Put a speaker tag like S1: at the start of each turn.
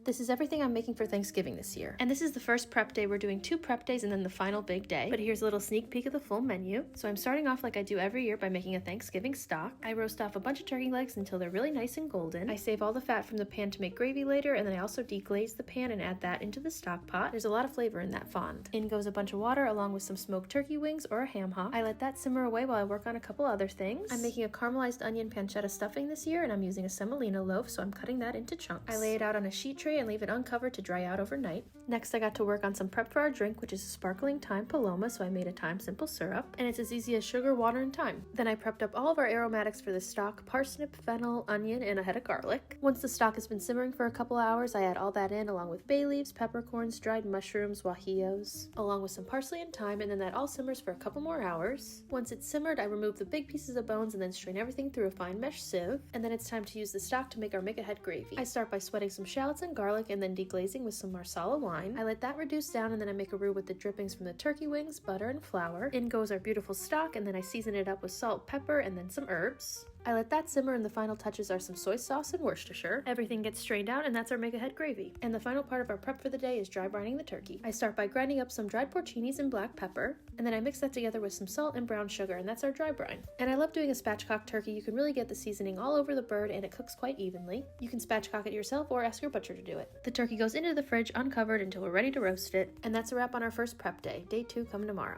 S1: This is everything I'm making for Thanksgiving this year. And this is the first prep day. We're doing 2 prep days and then the final big day. But here's a little sneak peek of the full menu. So I'm starting off like I do every year by making a Thanksgiving stock. I roast off a bunch of turkey legs until they're really nice and golden. I save all the fat from the pan to make gravy later, and then I also deglaze the pan and add that into the stock pot. There's a lot of flavor in that fond. In goes a bunch of water along with some smoked turkey wings or a ham hock. I let that simmer away while I work on a couple other things. I'm making a caramelized onion pancetta stuffing this year, and I'm using a semolina loaf, so I'm cutting that into chunks. I lay it out on a sheet tray and leave it uncovered to dry out overnight. Next, I got to work on some prep for our drink, which is a sparkling thyme paloma, so I made a thyme simple syrup, and it's as easy as sugar, water, and thyme. Then I prepped up all of our aromatics for the stock: parsnip, fennel, onion, and a head of garlic. Once the stock has been simmering for a couple hours, I add all that in along with bay leaves, peppercorns, dried mushrooms, guajillos, along with some parsley and thyme, and then that all simmers for a couple more hours. Once it's simmered, I remove the big pieces of bones and then strain everything through a fine mesh sieve, and then it's time to use the stock to make our make-ahead gravy. I start by sweating some shallots and garlic and then deglazing with some marsala wine. I let that reduce down, and then I make a roux with the drippings from the turkey wings, butter, and flour. In goes our beautiful stock, and then I season it up with salt, pepper, and then some herbs. I let that simmer, and the final touches are some soy sauce and Worcestershire. Everything gets strained out, and that's our make-ahead gravy. And the final part of our prep for the day is dry brining the turkey. I start by grinding up some dried porcinis and black pepper, and then I mix that together with some salt and brown sugar, and that's our dry brine. And I love doing a spatchcock turkey. You can really get the seasoning all over the bird, and it cooks quite evenly. You can spatchcock it yourself or ask your butcher to do it. The turkey goes into the fridge uncovered until we're ready to roast it, and that's a wrap on our first prep day. Day 2 coming tomorrow.